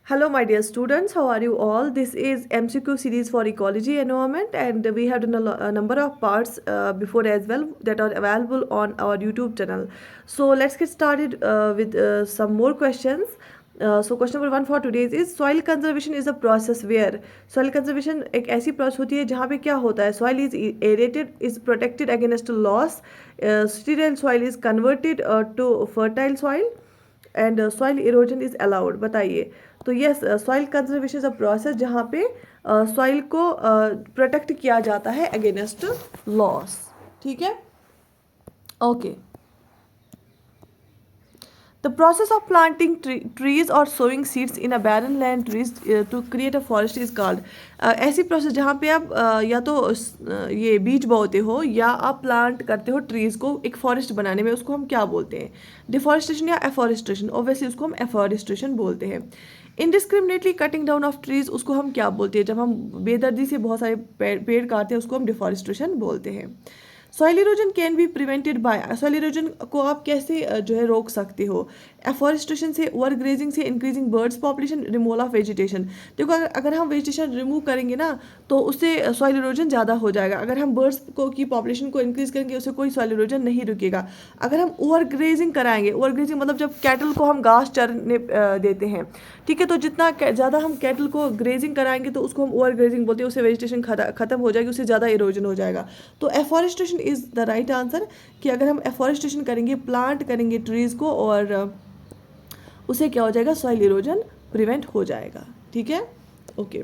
Hello, my dear students. How are you all? This is MCQ series for ecology environment, and we have done a number of parts before as well that are available on our YouTube channel. So let's get started with some more questions. So question number 1 for today is soil conservation is a process where soil conservation एक ऐसी process होती है जहाँ पे क्या होता है soil is aerated, is protected against loss, sterile soil is converted to fertile soil and soil erosion is allowed. बताइए। तो yes, soil conservation is a process जहाँ पे सॉइल को प्रोटेक्ट किया जाता है अगेंस्ट लॉस। ठीक है, okay. The process of planting trees or sowing seeds in a barren land trees to create a forest is called ऐसी प्रोसेस जहाँ पे आप या तो ये बीज बोते हो या आप प्लांट करते हो ट्रीज़ को एक फॉरेस्ट बनाने में, उसको हम क्या बोलते हैं? डिफॉरेस्टेशन या एफॉरेस्टेशन। ऑब्वियसली उसको हम एफॉरेस्टेशन बोलते हैं। Indiscriminately cutting down of trees उसको हम क्या बोलते हैं? जब हम बेदर्दी से बहुत सारे पेड़ काटते हैं उसको हम डिफॉरेस्टेशन बोलते हैं। Soil erosion can be prevented by, soil erosion को आप कैसे जो है रोक सकते हो? एफॉरेस्टेशन से, ओवर ग्रेजिंग से, increasing birds population, removal of vegetation. देखो, अगर हम वेजिटेशन रिमूव करेंगे ना तो उससे सॉइल इरोजन ज़्यादा हो जाएगा। अगर हम बर्ड्स को की पॉपुलेशन को इंक्रीज करेंगे उससे कोई सॉइल इरोजन नहीं रुकेगा। अगर हम ओवर ग्रेजिंग कराएंगे, ओवर ग्रेजिंग मतलब जब कैटल को हम घास चरने देते हैं, ठीक है, तो जितना ज़्यादा हम कैटल को ग्रेजिंग कराएंगे तो उसको हम ओवर ग्रेजिंग बोलते हैं, उससे वेजिटेशन खत्म हो जाएगी, उससे ज़्यादा इरोजन हो जाएगा। तो afforestation is the right answer कि अगर हम एफॉरेस्टेशन करेंगे, प्लांट करेंगे ट्रीज़ को, और उससे क्या हो जाएगा? सॉइल इरोजन प्रिवेंट हो जाएगा। ठीक है, okay.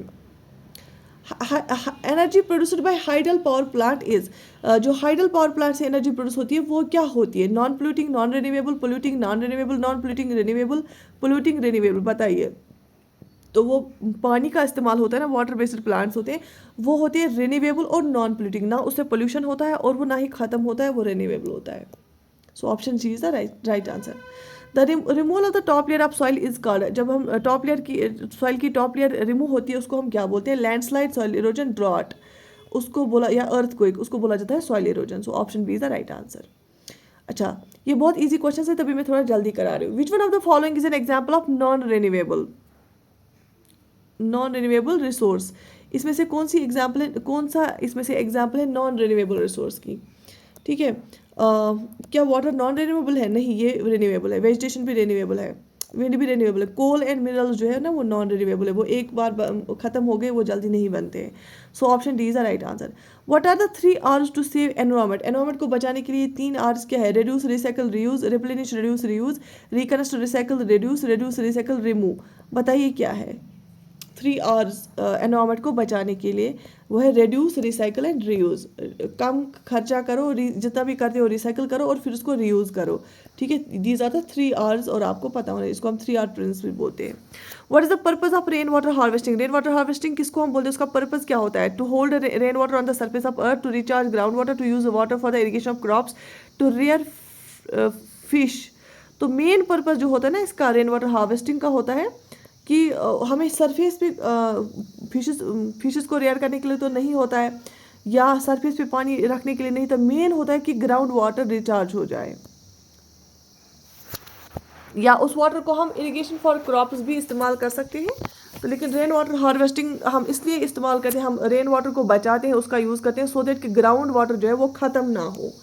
Energy produced by hydel power plant is, जो हाइडल पावर प्लांट से एनर्जी प्रोड्यूस होती है वो क्या होती है? Non polluting, non renewable, polluting, non renewable, non polluting, renewable, polluting, renewable. बताइए। तो वो पानी का इस्तेमाल होता है ना, वाटर बेस्ड प्लांट्स होते हैं, वो होते हैं रिन्यूएबल और नॉन पोल्यूटिंग। ना उससे पोल्यूशन होता है और वो ना ही ख़त्म होता है, वो रिन्यूएबल होता है। So option C is the right answer. The removal of the top layer of soil is called, जब हम टॉप लेयर की सॉइल की टॉप लेयर रिमूव होती है उसको हम क्या बोलते हैं? लैंडस्लाइड, सॉइल इरोजन, ड्रॉट उसको बोला, या अर्थक्वेक उसको बोला जाता है soil erosion. So option B is the right answer. अच्छा, ये बहुत ईजी क्वेश्चन है तभी मैं थोड़ा जल्दी करा रही हूँ। Which one of the following is an example of non renewable resource? इसमें से कौन सी एग्जाम्पल है, कौन सा इसमें से एग्जाम्पल है नॉन रिन्यूएबल रिसोर्स की? ठीक है, क्या वाटर नॉन रिन्यूएबल है? नहीं, ये रिन्यूएबल है। वेजिटेशन भी रिन्यूएबल है, विंड भी रिन्यूएबल है। कोल एंड मिनरल्स जो है ना वो नॉन रिन्यूएबल है, वो एक बार खत्म हो गए वो जल्दी नहीं बनते हैं। So option D is the right answer. What are the 3 R's to save environment? Environment को बचाने के लिए 3 R's क्या है? Reduce, recycle, reuse, replenish, reduce, reuse, reconnect, recycle, reduce, recycle, remove. बताइए क्या है 3 R's एनवायरमेंट को बचाने के लिए? वो है रिड्यूस, रिसाइकल एंड रीयूज़। कम खर्चा करो, जितना भी करते हो रिसाइकल करो और फिर उसको रीयूज़ करो। ठीक है, दीज आर द 3 R's और आपको पता होना, इसको हम 3 R प्रिंसिपल बोलते हैं। What is the purpose of rain water harvesting? Rain water harvesting किसको हम बोलते हैं? उसका पर्पज क्या होता है? To hold rain water on the surface of earth, to recharge ground water, to use water for the irrigation of crops, to rare fish. तो main purpose जो होता है ना इसका रेन वाटर हार्वेस्टिंग का होता है कि हमें सरफेस पे फिशेस को रेयर करने के लिए तो नहीं होता है, या सरफेस पे पानी रखने के लिए नहीं, तो मेन होता है कि ग्राउंड वाटर रिचार्ज हो जाए, या उस वाटर को हम इरिगेशन फॉर क्रॉप्स भी इस्तेमाल कर सकते हैं। तो लेकिन रेन वाटर हार्वेस्टिंग हम इसलिए इस्तेमाल करते हैं, हम रेन वाटर को बचाते हैं, उसका यूज़ करते हैं सो दैट कि ग्राउंड वाटर जो है वो ख़त्म ना हो।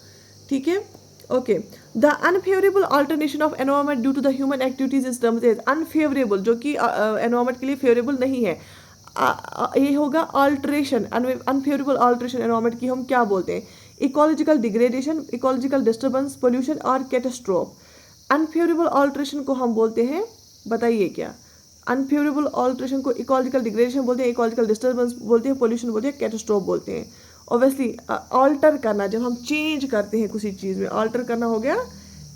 ठीक है, okay. The unfavourable alternation of environment due to the human activities is terms as unfavourable, जो कि एनवायरमेंट के लिए फेवरेबल नहीं है। ये होगा अल्ट्रेशन, अनफेवरेबल अल्ट्रेशन एनवायरमेंट की हम क्या बोलते हैं? Ecological degradation, ecological disturbance, pollution और कैटास्ट्रोफ। अनफेवरेबल अल्ट्रेशन को हम बोलते हैं, बताइए क्या? अनफेवरेबल अल्ट्रेशन को इकोलॉजिकल डिग्रेडेशन बोलते हैं, इकोलॉजिकल डिस्टर्बेंस बोलते हैं, पोल्यूशन बोलते हैं, कैटास्ट्रोफ बोलते हैं। ऑब्वियसली ऑल्टर करना, जब हम चेंज करते हैं किसी चीज़ में, ऑल्टर करना हो गया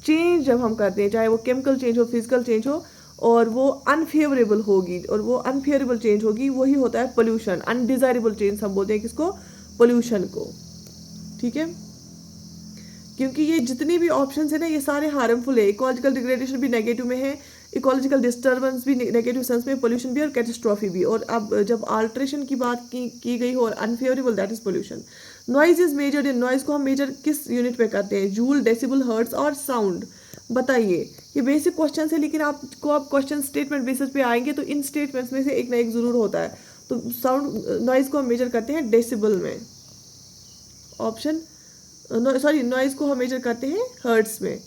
चेंज जब हम करते हैं, चाहे वो केमिकल चेंज हो, फिजिकल चेंज हो, और वो अनफेवरेबल होगी और वो अनफेवरेबल चेंज होगी, वही होता है पोल्यूशन। अनडिज़ायरेबल चेंज हम बोलते हैं किसको? पोल्यूशन को। ठीक है, क्योंकि ये जितने भी ऑप्शंस है ना ये सारे हार्मफुल है। इकोलॉजिकल डिग्रेडेशन भी नेगेटिव में है, इकोलॉजिकल डिस्टर्बेंस भी नेगेटिव सेंस में, पोल्यूशन भी और कैटास्ट्रॉफी भी। और अब जब अल्ट्रेशन की बात की गई हो और unfavourable, that is pollution. Noise is measured in, noise को हम मेजर किस यूनिट पे करते हैं? जूल, डेसिबल, हर्ट्ज और साउंड। बताइए, ये बेसिक क्वेश्चन है, लेकिन आपको आप क्वेश्चन स्टेटमेंट बेसिस पे आएंगे तो इन स्टेटमेंट्स में से एक ना एक ज़रूर होता है। तो साउंड नॉइज़ को हम मेजर करते हैं डेसिबल में, ऑप्शन सॉरी नॉइज़ को हम मेजर करते हैं हर्ट्स में,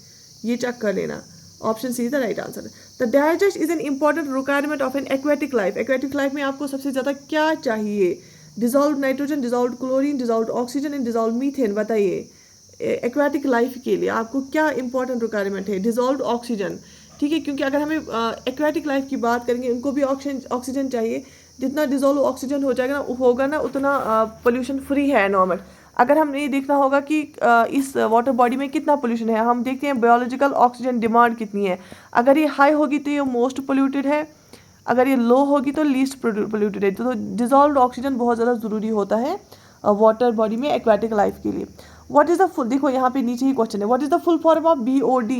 ये चेक कर लेना। Option C is the right answer. The digest is an important requirement of an aquatic life. Aquatic life में आपको सबसे ज़्यादा क्या चाहिए? Dissolve nitrogen, dissolve chlorine, dissolve oxygen and dissolve methane. बताइए एक्वेटिक लाइफ के लिए आपको क्या इंपॉर्टेंट रिक्वायरमेंट है? डिजॉल्व ऑक्सीजन, ठीक है, क्योंकि अगर हमें एक्वेटिक लाइफ की बात करेंगे उनको भी ऑक्सीजन चाहिए। जितना डिजॉल्व ऑक्सीजन होगा ना उतना पोल्यूशन फ्री है एनवायरमेंट। अगर हमने ये देखना होगा कि इस वाटर बॉडी में कितना पोल्यूशन है, हम देखते हैं बायोलॉजिकल ऑक्सीजन डिमांड कितनी है। अगर ये हाई होगी तो ये मोस्ट पोल्यूटेड है, अगर ये लो होगी तो लीस्ट पोल्यूटेड है। तो डिजॉल्व ऑक्सीजन बहुत ज़्यादा ज़रूरी होता है वाटर बॉडी में एक्वेटिक लाइफ के लिए। व्हाट इज़ द फुल, देखो यहाँ पे नीचे ही क्वेश्चन है, what is the full form of BOD?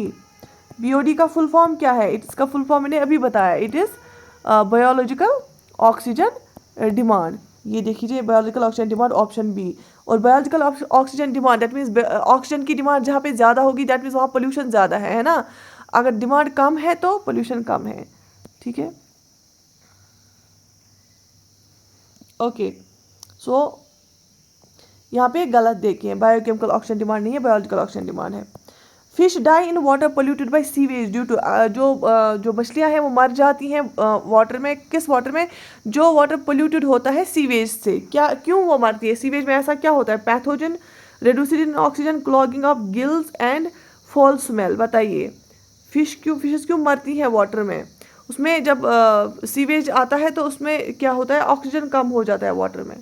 BOD का फुल फॉर्म क्या है? इसका फुल फॉर्म मैंने अभी बताया, it is biological oxygen demand. ये देखिए biological oxygen demand option B. और biological oxygen demand that means oxygen की डिमांड जहाँ पे ज़्यादा होगी दैट मीन्स वहाँ पोल्यूशन ज़्यादा है ना। अगर डिमांड कम है तो पोल्यूशन कम है, ठीक है। ओके, सो यहाँ पे गलत देखें, बायोकेमिकल ऑक्सीजन डिमांड नहीं है, बायोलॉजिकल ऑक्सीजन डिमांड है। Fish die in water polluted by sewage due to, जो मछलियाँ हैं वो मर जाती हैं वाटर में। किस वाटर में? जो वाटर पोल्यूटेड होता है सीवेज से। क्या, क्यों वो मरती है? सीवेज में ऐसा क्या होता है? Pathogen, reduced in oxygen, clogging of gills and foul smell. बताइए फिशेस क्यों मरती हैं वाटर में? उसमें जब सीवेज आता है तो उसमें क्या होता है? ऑक्सीजन कम हो जाता है वाटर में।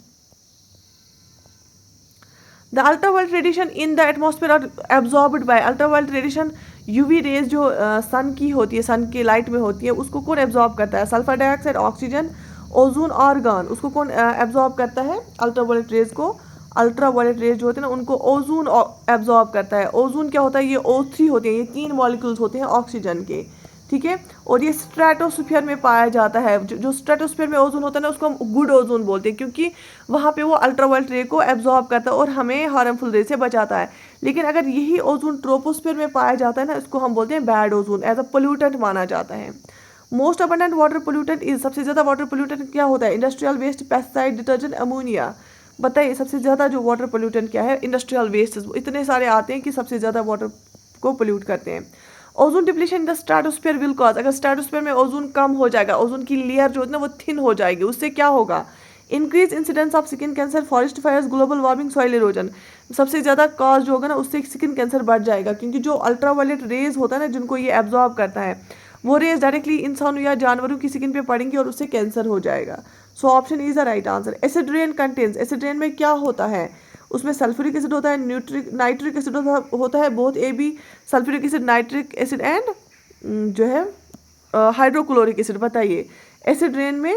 The ultraviolet radiation in the atmosphere are absorbed by, ultraviolet radiation UV rays जो सन की होती है, सन की लाइट में होती है, उसको कौन एब्जॉर्ब करता है? Sulphur dioxide, oxygen, ozone, argon. उसको कौन एब्जॉर्ब करता है? अल्ट्रावायलेट रेज को। अल्ट्रावायलेट रेज जो होते हैं ना उनको ओजोन एब्जॉर्ब करता है। ओजोन क्या होता है? ये O3 होते हैं, ये 3 मॉलिक्यूल्स होते हैं ऑक्सीजन के, ठीक है। और ये स्ट्रेटोस्फीयर में पाया जाता है। जो स्ट्रेटोस्फीयर में ओजोन होता है ना उसको हम गुड ओजोन बोलते हैं, क्योंकि वहाँ पे वो अल्ट्रावायलेट रे को एब्जॉर्ब करता है और हमें हार्मफुल रे से बचाता है। लेकिन अगर यही ओजोन ट्रोपोस्फीयर में पाया जाता है ना, इसको हम बोलते हैं bad ozone, as a pollutant माना जाता है। Most abundant water pollutant is, सबसे ज़्यादा वाटर पोल्यूटेंट क्या होता है? Industrial waste, pesticide, detergent, ammonia. बताइए सबसे ज़्यादा जो वाटर पोल्यूटेंट क्या है? Industrial waste. इतने सारे आते हैं कि सबसे ज़्यादा वाटर को पोल्यूट करते हैं। Ozone depletion in the stratosphere will cause, अगर स्ट्रेटोस्फीयर में ओजोन कम हो जाएगा, ओजोन की लेयर जो है ना वो थिन हो जाएगी, उससे क्या होगा? Increase incidence of skin cancer, forest fires, global warming, soil erosion. सबसे ज़्यादा कॉज जो होगा ना उससे स्किन कैंसर बढ़ जाएगा, क्योंकि जो अल्ट्रावायलेट रेज होता है ना जिनको ये एब्जॉर्ब करता है, वो रेज डायरेक्टली इंसानों या जानवरों की स्किन पे पड़ेंगी और उससे कैंसर हो जाएगा। So option is the right answer. Acid rain contains, acid rain में क्या होता है? उसमें सल्फ्यूरिक एसिड होता है, नाइट्रिक एसिड होता है, both AB, sulphuric acid, nitric acid and जो है हाइड्रोक्लोरिक एसिड। बताइए एसिड रेन में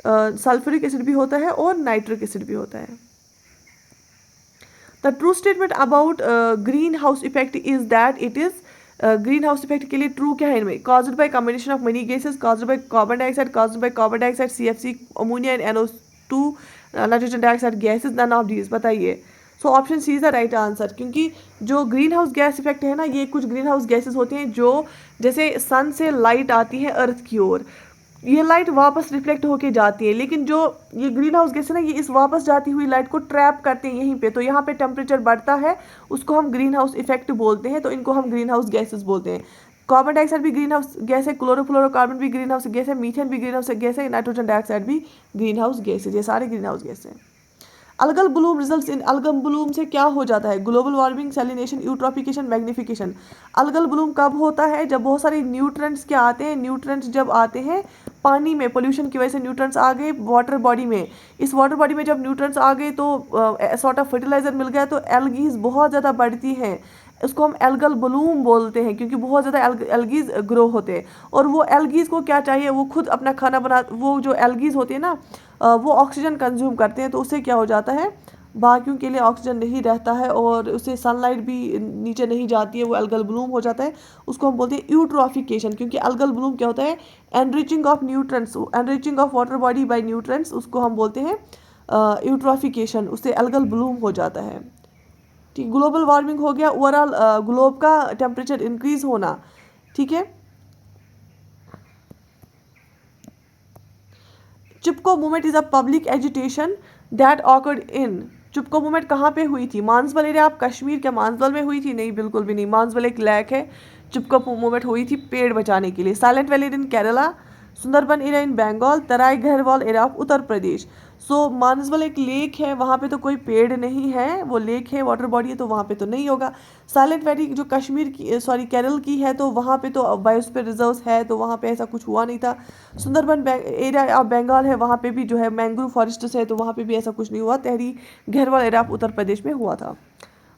सल्फ्यूरिक एसिड भी होता है और नाइट्रिक एसिड भी होता है। The true statement about green house effect is that it is, green house effect के लिए ट्रू क्या है इनमें? Caused by combination of money gases, caused by carbon dioxide, caused by carbon dioxide, CFC, ammonia and NO2 nitrogen dioxide gases, none of these. बताइए। So option C is the right answer, क्योंकि जो green house gas effect है ना, ये कुछ green house gases होती हैं जो जैसे सन से लाइट आती है अर्थ की ओर, ये लाइट वापस रिफ्लेक्ट होके जाती है, लेकिन जो ये ग्रीन हाउस गैस है ना ये इस वापस जाती हुई लाइट को ट्रैप करते हैं यहीं पे, तो यहाँ पे टेम्परेचर बढ़ता है, उसको हम ग्रीन हाउस इफेक्ट बोलते हैं, तो इनको हम ग्रीन हाउस गैसेस बोलते हैं। कार्बन डाइऑक्साइड भी ग्रीन हाउस गैस है, क्लोरोफ्लोरोकार्बन भी ग्रीन हाउस गैस है, मीथेन भी ग्रीन हाउस गैस है, नाइट्रोजन डाइऑक्साइड भी ग्रीन हाउस गैस है, ये सारे ग्रीन हाउस गैस हैं। Algal bloom results in, algal bloom से क्या हो जाता है? Global warming, salination, eutrophication, magnification. Algal bloom कब होता है? जब बहुत सारे न्यूट्रेंट्स क्या आते हैं, न्यूट्रेंट्स जब आते हैं पानी में, पोल्यूशन की वजह से न्यूट्रेंट्स आ गए वाटर बॉडी में, इस वाटर बॉडी में जब न्यूट्रेंट्स आ गए तो सॉर्ट ऑफ फर्टिलाइजर मिल गया, तो एल्गीज बहुत ज़्यादा बढ़ती हैं, इसको हम एल्गल ब्लूम बोलते हैं, क्योंकि बहुत ज़्यादा एल्गीज ग्रो होते हैं। और वो एल्गीज को क्या चाहिए? वो खुद अपना खाना बना, वो जो एल्गीज होती है ना वो ऑक्सीजन कंज्यूम करते हैं, तो उससे क्या हो जाता है? बाकियों के लिए ऑक्सीजन नहीं रहता है और उससे सनलाइट भी नीचे नहीं जाती है, वो एल्गल ब्लूम हो जाता है, उसको हम बोलते हैं यूट्रोफिकेशन। क्योंकि एल्गल ब्लूम क्या होता है? Enriching of nutrients, enriching of water body by nutrients, उसको हम बोलते हैं यूट्रोफिकेशन, उससे एल्गल ब्लूम हो जाता है। ठीक, ग्लोबल वार्मिंग हो गया, ओवरऑल ग्लोब का टेम्परेचर इंक्रीज होना, ठीक है। Chipko movement is a public agitation that occurred in, Chipko movement कहाँ पे हुई थी? Manasbal area of Kashmir. क्या मानसबल में हुई थी? नहीं, बिल्कुल भी नहीं। मानसबल एक लेक है, चिपको मूवमेंट हुई थी पेड़ बचाने के लिए। Silent Valley in Kerala, Sundarban area in Bengal, Terai Garhwal area of Uttar Pradesh. So Manasbal एक लेक है, वहाँ पे तो कोई पेड़ नहीं है, वो लेक है, वाटर बॉडी है, तो वहाँ पे तो नहीं होगा। साइलेंट वैली जो कश्मीर की सॉरी केरल की है, तो वहाँ पे तो बायोस्फीयर रिजर्व्स है, तो वहाँ पे ऐसा कुछ हुआ नहीं था। सुंदरबन एरिया ऑफ बंगाल है, वहाँ पे भी जो है मैंग्रोव फॉरेस्ट है, तो वहाँ पे भी ऐसा कुछ नहीं हुआ। तहरी गढ़वाल एरिया ऑफ उत्तर प्रदेश में हुआ था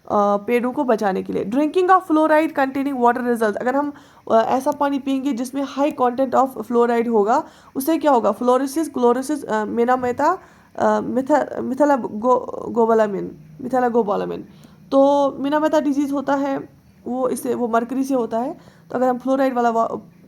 पेड़ों को बचाने के लिए। Drinking of fluoride containing water result, अगर हम ऐसा पानी पियेंगे जिसमें हाई कंटेंट ऑफ फ्लोराइड होगा, उससे क्या होगा? Fluorosis, chlorosis, Minamata, methylcobalamin, methylcobalamin. तो मेनामेटा डिजीज होता है, वो इससे, वो मरकरी से होता है। तो अगर हम फ्लोराइड वाला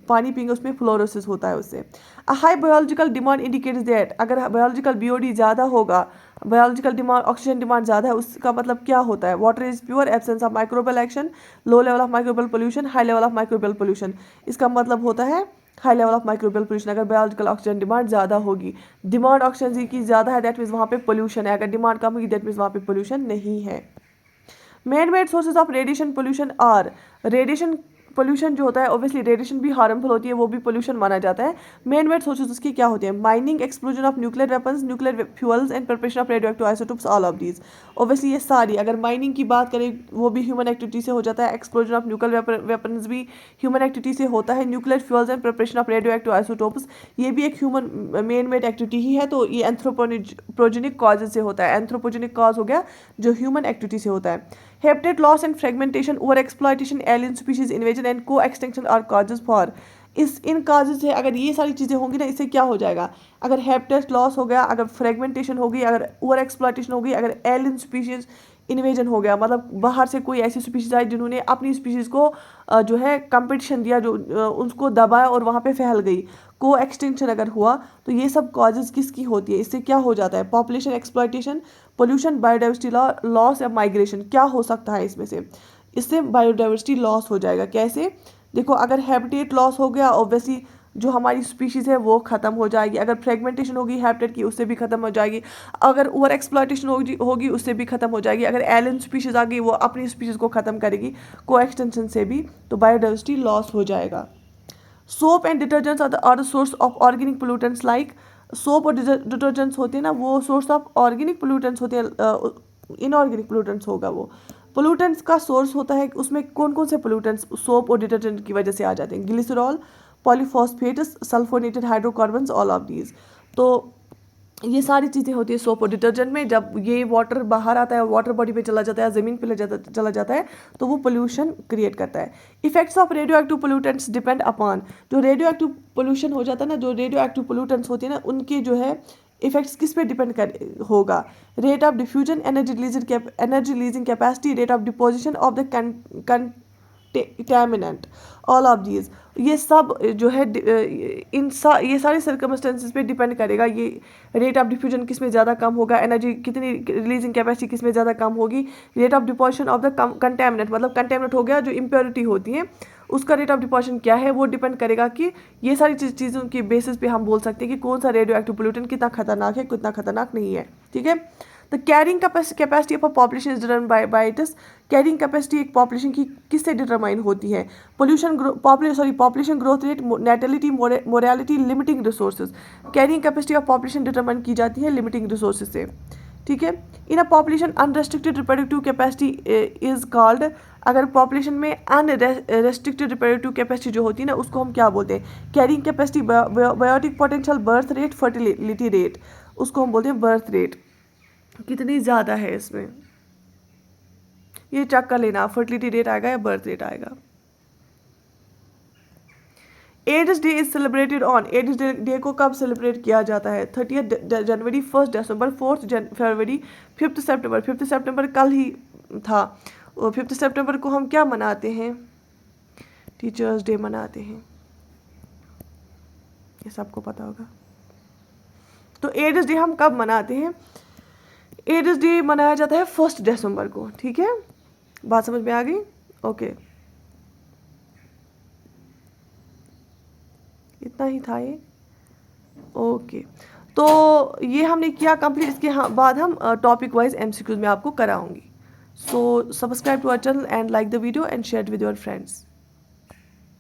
पानी पियेंगे उसमें फ्लोरोसिस होता है उससे। A high biological demand indicates that, अगर बायोलॉजिकल बीओडी ज़्यादा होगा, बायोलॉजिकल डिमांड, ऑक्सीजन डिमांड ज़्यादा है, उसका मतलब क्या होता है? Water is pure, absence of microbial action, low level of microbial pollution, high level of microbial pollution. इसका मतलब होता है high level of microbial pollution. अगर बायोलॉजिकल ऑक्सीजन डिमांड ज़्यादा होगी, डिमांड ऑक्सीजन की ज़्यादा है, दैट मीन्स वहाँ पे पोल्यूशन है। अगर डिमांड कम होगी, दैट मीन्स वहाँ पे पोल्यूशन नहीं है। Man made sources of radiation pollution are, radiation pollution जो होता है, ऑब्वियसली रेडिएशन भी हार्मफुल होती है, वो भी पोल्यूशन माना जाता है। मैन मेड सोर्सेज उसकी क्या होती है? Mining, explosion of nuclear weapons, nuclear fuels and preparation of radio active isotopes, all of these. Obviously ये सारी, अगर माइनिंग की बात करें वो भी ह्यूमन एक्टिविटी से हो जाता है, एक्सप्लोजन ऑफ न्यूक्लियर वेपन्स भी ह्यूमन एक्टिविटी से होता है, nuclear fuels and preparation of radio active isotopes ये भी एक ह्यूमन मेन मेड एक्टिविटी ही है। तो ये एंथ्रोपोजेनिक कॉजेज से होता है, एंथ्रोपोजेनिक कॉज हो गया जो ह्यूमन एक्टिविटी से होता है। Habitat loss and fragmentation, overexploitation, alien species invasion and co-extinction are causes for, in causes है। अगर ये सारी चीज़ें होंगी ना, इससे क्या हो जाएगा? अगर हैबिटेट लॉस हो गया, अगर फ्रेगमेंटेशन होगी, अगर ओवर एक्सप्लॉयटेशन होगी, अगर एलियन स्पीशीज इन्वेजन हो गया, मतलब बाहर से कोई ऐसी स्पीशीज आई जिन्होंने अपनी स्पीशीज़ को जो है कंपटीशन दिया, जो उसको दबाया और वहाँ पे फैल गई, को एक्सटिंक्शन अगर हुआ, तो ये सब कॉजेज किसकी होती है? इससे क्या हो जाता है? Population exploitation, pollution, biodiversity loss या माइग्रेशन। क्या हो सकता है इसमें से? इससे बायोडाइवर्सिटी लॉस हो जाएगा। कैसे? देखो, अगर हैबिटेट लॉस हो गया, ऑब्वियसली जो हमारी स्पीशीज़ है वो ख़त्म हो जाएगी। अगर फ्रेगमेंटेशन होगी हैबिटेट की, उससे भी ख़त्म हो जाएगी। अगर ओवर एक्सप्लॉयटेशन होगी उससे भी ख़त्म हो जाएगी। अगर एलियन स्पीशीज़ आ गई, वो अपनी स्पीशीज़ को ख़त्म करेगी को एक्सटेंशन से भी, तो बायोडाइवर्सिटी लॉस हो जाएगा। Soap and detergents are the source of organic pollutants, like soap और डिटर्जेंट्स होते हैं ना, वो सोर्स ऑफ ऑर्गेनिक पोल्यूटेंट्स होते हैं। इनऑर्गेनिक पोल्यूटेंट्स होगा वो। पोल्यूटेंट्स का सोर्स होता है, उसमें कौन कौन से पोल्यूटेंट्स सोप और डिटर्जेंट की वजह से आ जाते हैं? Glycerol, polyphosphates, sulphonated hydrocarbons, all of these. तो ये सारी चीज़ें होती है सोप और डिटर्जेंट में। जब ये वाटर बाहर आता है, वाटर बॉडी में चला जाता है, ज़मीन पे चला जाता है, तो वो पोल्यूशन क्रिएट करता है। Effects of radio active pollutants depend upon, जो रेडियो एक्टिव पोल्यूशन हो जाता है ना, जो रेडियो एक्टिव पोल्यूटेंट्स होते हैं ना, उनके जो है इफेक्ट्स किस पे डिपेंड होगा? Rate of diffusion, energy releasing capacity, rate of deposition of the contaminant, all of these. ये सब जो है ये सारे सर्कमस्टेंसेस पे डिपेंड करेगा। ये रेट ऑफ डिफ्यूजन किस में ज़्यादा कम होगा, एनर्जी कितनी रिलीजिंग कैपेसिटी किस में ज़्यादा कम होगी, rate of deposition of the contaminant, मतलब कंटेमिनेंट हो गया जो इम्प्योरिटी होती है, उसका रेट ऑफ डिपोजिशन क्या है, वो डिपेंड करेगा। कि ये सारी चीज़ों की बेसिस पे हम बोल सकते हैं कि कौन सा रेडियो एक्टिव पोल्यूटेंट कितना खतरनाक है, कितना खतरनाक नहीं है। ठीक है। The carrying capacity of a population is determined by its, carrying capacity एक पॉपुलेशन की किससे डिटरमाइन होती है? Population growth rate, natality, mortality, limiting resources. Carrying capacity of population determine की जाती है लिमिटिंग रिसोर्सेज से। ठीक है। In a population unrestricted reproductive capacity is called, अगर पॉपुलेशन में अनरेस्ट्रिक्टेड रिप्रोडक्टिव कैपेसिटी जो होती है ना, उसको हम क्या बोलते हैं? Carrying capacity, biotic potential, birth rate, fertility rate, उसको हम बोलते हैं बर्थ रेट। कितनी ज़्यादा है इसमें, ये चेक कर लेना, फर्टिलिटी रेट आएगा या बर्थ रेट आएगा। AIDS day is celebrated on, AIDS day को कब सेलिब्रेट किया जाता है? 30 जनवरी, 1 दिसंबर, 4 फरवरी, 5 सितंबर। 5 सितंबर कल ही था। 5 सितंबर को हम क्या मनाते हैं? टीचर्स डे मनाते हैं, ये सबको पता होगा। तो एड्स डे हम कब मनाते हैं? एड्स डे मनाया जाता है 1 दिसंबर को। ठीक है, बात समझ में आ गई? ओके। इतना ही था ये। ओके, तो ये हमने किया कंप्लीट। इसके बाद हम टॉपिक वाइज MCQs में आपको कराऊंगी। So subscribe to our channel and like the video and share with your friends.